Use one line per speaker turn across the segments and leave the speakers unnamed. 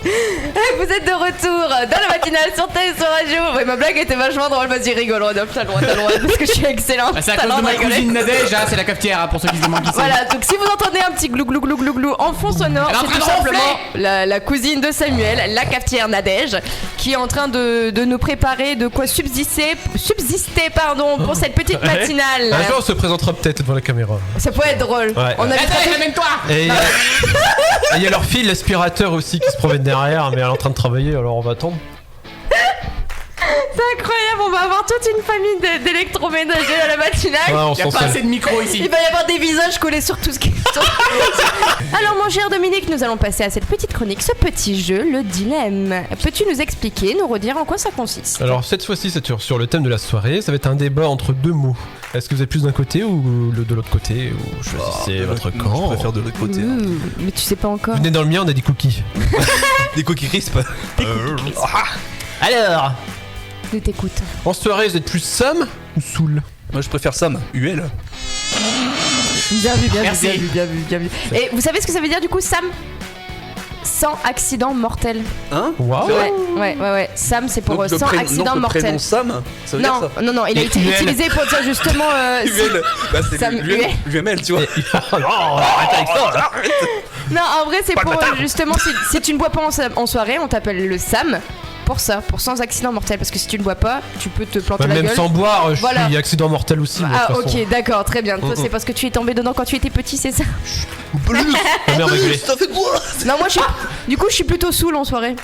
Vous êtes de retour dans la matinale sur TSO Radio. Ouais, ma blague était vachement drôle, vas-y rigole, Rodolphe, t'as le droit, parce que je suis excellente.
C'est à cause de ma cousine Nadège, hein, c'est la cafetière hein, pour ceux qui se demandent qui c'est.
Voilà, donc si vous entendez un petit glou glou glou glou glou en fond sonore, c'est tout simplement la cousine de Samuel, la cafetière Nadège, qui est en train de nous préparer de quoi subsister pour cette petite matinale.
Un jour on se présentera peut-être devant la caméra.
Ça pourrait être drôle.
Ouais.
On a
amène-toi.
Et il y a leur fille, l'aspirateur aussi, qui se promène derrière, mais elle est en train de travailler, alors on va attendre.
C'est incroyable, on va avoir toute une famille d'électroménagers à la matinale.
Ouais,
Il n'y a pas assez de micro ici.
Il va y avoir des visages collés sur tout ce qui est. Alors mon cher Dominique, nous allons passer à cette petite chronique, ce petit jeu, le dilemme. Peux-tu nous expliquer, nous redire en quoi ça consiste?
Alors cette fois-ci c'est sur le thème de la soirée, ça va être un débat entre deux mots. Est-ce que vous êtes plus d'un côté ou de l'autre côté, ou choisissez votre camp?
Je préfère de l'autre côté.
Mais tu sais pas encore.
Venez dans le mien, on a des cookies.
Des cookies crisp.
Alors,
Je t'écoute.
en soirée vous êtes plus Sam ou Soul?
Moi je préfère Sam. UL.
Bien vu,
Merci.
bien vu. Et vous savez ce que ça veut dire du coup, Sam? Sans accident mortel.
Hein?
Waouh.
Ouais. Sam, c'est pour
Donc,
sans accident
le
mortel.
prénom Sam, ça veut dire ça?
Non, il a été utilisé pour dire justement.
UL. Bah c'est
Sam
UML, tu vois.
Non, arrête avec ça.
Non, en vrai, c'est pour justement si tu ne bois pas en soirée, on t'appelle le Sam. Pour ça, pour sans accident mortel, parce que si tu ne bois pas, tu peux te planter la
Même
gueule.
sans boire, je
Voilà.
suis accident mortel aussi. moi, de
Ah
toute façon.
ok, d'accord, très bien. Toi, c'est parce que tu es tombé dedans quand tu étais petit, c'est ça?
Ma mère va gueuler.
Ça fait de moi.
Non, moi, du coup, je suis plutôt saoul en soirée.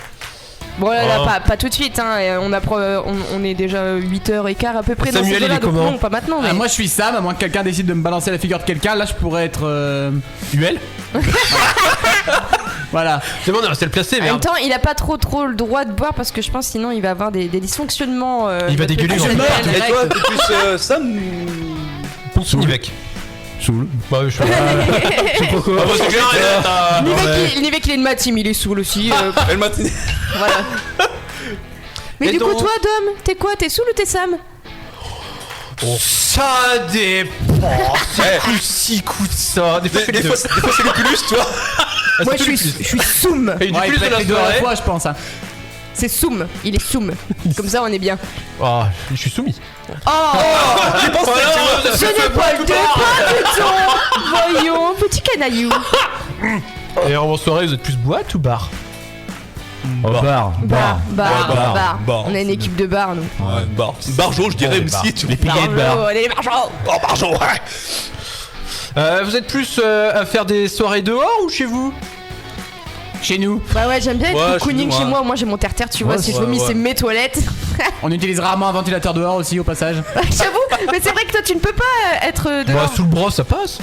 Bon, là, pas tout de suite, hein. Et on est déjà 8h15 à peu près dans
Samuel,
ces
il
là
est
donc
comment
non, pas maintenant. Mais...
Moi je suis Sam, à moins que quelqu'un décide de me balancer la figure de quelqu'un, là je pourrais être
UL.
Voilà.
C'est bon, on est resté le placé,
En même
merde.
temps, il a pas trop le droit de boire parce que je pense sinon il va avoir des dysfonctionnements.
Il va dégueuler,
je
en fait.
Et toi, t'es plus Sam ou
Nivek.
Soul.
Bah oui, je sais pas quoi.
Nivek, il est de ma team, il est saoul aussi.
Elle m'a tenu.
Voilà. Mais
Et
du coup,
donc-
toi, Dom, t'es quoi? T'es saoul ou t'es Sam?
Ça dépend. C'est plus si coup de ça. Des fois,
Des fois c'est le plus, tu vois.
Moi, je suis soum.
Et du
Ouais,
plus
il
de
peut
la
être les deux à la
soirée.
fois, je pense. Hein.
C'est soum. Il est soum. Comme ça, on est bien.
Ah, je suis soumis.
Oh,
J'ai pensé,
je n'ai pas le débat du ton. Voyons, petit canaillou.
Et en soirée, vous êtes plus boîte ou bar?
Bar.
Bar.
Bar.
On a une équipe de bar, nous.
Ouais, bar. Barjo, je dirais aussi, tu vois.
Barjo, on est les barjots.
Oh, Barjo, ouais.
Vous êtes plus à faire des soirées dehors ou chez vous?
Chez nous,
Bah ouais, j'aime bien
Ouais,
être cocooning
chez nous,
chez moi. Moi, j'ai mon terre-terre, tu vois. Si je vomis, c'est mes toilettes.
on utilise rarement un ventilateur dehors aussi au passage.
J'avoue, mais c'est vrai que toi, tu ne peux pas être
Bah,
dehors.
sous le bras, ça passe.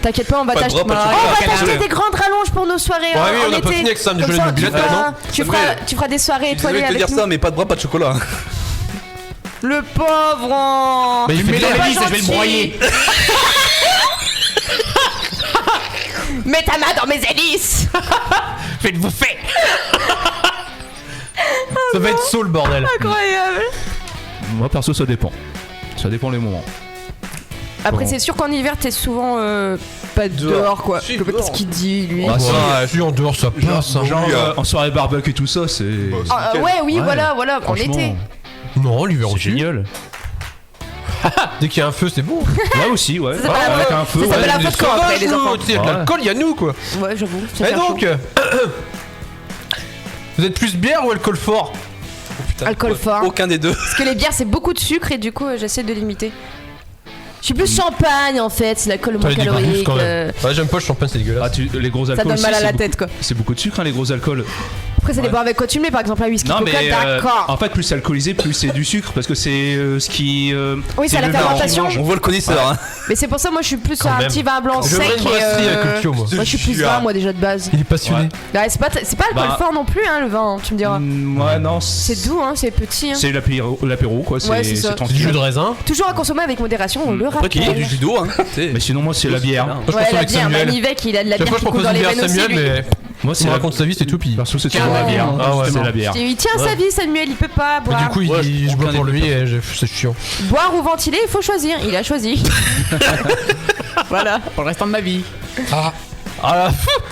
T'inquiète pas, on va
Pas de
t'acheter
bras, pas de
on va
chocolat.
t'acheter des grandes rallonges pour nos soirées.
Ouais,
hein,
oui, on
en
a pas
été.
fini avec ça,
Comme
désolé,
ça,
le billet, non.
tu feras des soirées étoilées
Désolé de te
avec
dire
nous.
ça, mais pas de bras, pas de chocolat.
Le pauvre. hein.
Mais il
Tu
fait
mets
bien.
dans l'hélice et je vais le
gentil.
broyer.
Mets ta main dans mes hélices.
Je vais te bouffer.
Ça va être saut le bordel.
Incroyable.
Moi perso ça dépend. Ça dépend les moments.
Après, c'est sûr qu'en hiver, t'es souvent pas dehors, quoi.
Si,
Qu'est-ce qu'il dit, lui?
Ah,
Ouais, si en dehors, ça passe. hein.
Genre en soirée barbecue et tout ça c'est
Ah, ouais, oui,
Ouais,
voilà, en
franchement,
été.
Non, l'hiver
c'est
aussi.
génial.
Dès qu'il y a un feu, c'est bon.
Ouais aussi ouais.
Ça s'appelle
Avec
un
un feu.
ça s'appelle
ouais.
un feu de camp après, les enfants.
Tu sais, de
Ouais.
l'alcool, il y a nous quoi.
Ouais, j'avoue. ça
Et
fait
donc,
chaud.
vous êtes plus bière ou alcool fort?
Alcool fort.
Aucun des deux.
Parce que les bières, c'est beaucoup de sucre et du coup, j'essaie de limiter. Je suis plus champagne en fait, c'est l'alcool le moins
T'as des
calorique.
bonus quand même. Ouais, j'aime pas le champagne, c'est
Ah,
dégueulasse.
les gros
Ça
alcools
donne mal
aussi,
à la
c'est
tête quoi.
C'est beaucoup de sucre hein, les gros alcools.
Après, ça dépend avec quoi tu le mets, par exemple un whisky
Non
coca,
mais
d'accord.
en fait plus c'est alcoolisé plus c'est du sucre parce que c'est ce qui
Oui, c'est la
le vin
fermentation.
orange.
On voit le connaisseur, hein.
Mais c'est pour ça, moi je suis plus
Quand
un
même.
petit vin blanc
Je
sec
voudrais une brasserie avec le Kyo, moi.
Moi je suis plus vin, moi déjà de base.
Il est passionné.
Ouais.
Ouais, c'est pas alcool
Bah.
fort non plus, hein, le vin, tu me diras.
Ouais non
C'est doux, hein, c'est petit. Hein.
C'est l'apéro quoi,
Ouais, c'est ça.
C'est
tranquille.
du jus de raisin.
Toujours à consommer avec modération, on le
Après qu'il y ait
rappelle.
du judo, hein.
Mais sinon moi c'est la bière.
Moi, je
Ouais,
pense
la
avec
bière,
Samuel.
Manivec, il a de la
Chaque
bière
fois, je
qui coule
propose
dans
une
les
bière à
veines aussi,
Samuel,
lui.
mais
Moi
il
c'est
me
la
raconte sa vie, c'est tout. Puis
perso c'est toujours
Carrément.
la bière.
Ah ouais,
C'est
non.
la bière.
Il tient sa vie, Samuel, il peut pas
Mais
boire.
du coup,
Ouais,
je bois
aucun
pour
des
lui et c'est chiant.
Boire ou ventiler, il faut choisir. Il a choisi.
Voilà, pour le restant de ma vie.
Ah,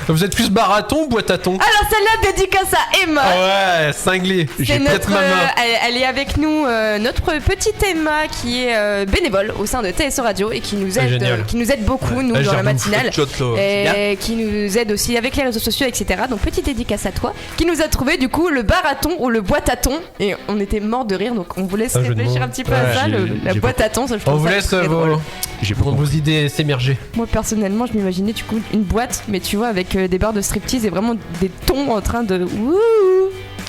vous êtes plus baraton ou boîte à thon?
Alors celle-là, dédicace à Emma.
Ouais, cinglé.
C'est
J'ai peut-être
notre,
ma main.
elle est avec nous, notre petite Emma qui est bénévole au sein de TSO Radio et qui nous
Ah,
aide,
génial.
beaucoup, nous,
Elle
dans
gère
la
de ouf.
matinale.
Shot, là.
Et qui nous aide aussi avec les réseaux sociaux, etc. Donc petite dédicace à toi, qui nous a trouvé du coup le baraton ou le boîte à thon. Et on était mort de rire, donc on vous laisse
Ah, je
réfléchir
demande.
un petit peu à
Ouais,
ça, la
j'ai
boîte à thon. Ça, je
On
trouve
vous
ça
laisse
très drôle.
J'ai pas
vos idées s'émerger.
Moi personnellement, je m'imaginais du coup une boîte, mais tu vois, avec des barres de striptease et vraiment des thons en train de. Wouh.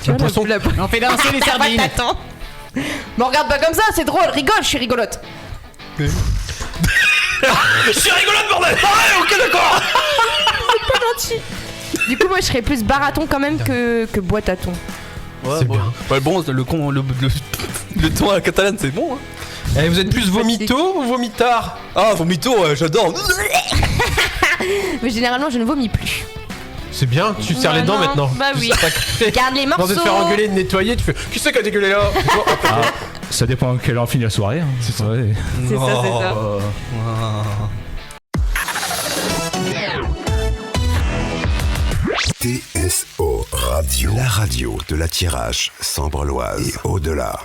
Tu
Un
vois,
poisson.
On fait danser les sardines.
boîte à thon. Mais regarde pas comme ça, c'est drôle, rigole, je suis rigolote.
Je suis rigolote, bordel. Ouais, ok, d'accord.
Du coup, moi je serais plus baraton quand même que boîte à thon.
Ouais,
C'est
bon.
bien.
Ouais, bon, le ton à la catalane, c'est bon. Hein.
Eh, vous êtes plus vomito ou vomitard?
Ah, vomito, ouais, j'adore.
Mais généralement, je ne vomis plus.
C'est bien, tu serres les dents
non,
maintenant.
bah
Tu
oui.
sacré.
Garde les
Dans
morceaux.
de te faire engueuler, de nettoyer, tu fais qui c'est qui a dégueulé là?
Ah, ça dépend à quelle heure finit la soirée. Hein. C'est ça. Ouais.
C'est ça, c'est ça.
TSO Radio, la radio de la Tirage Sambre-Loise et au-delà.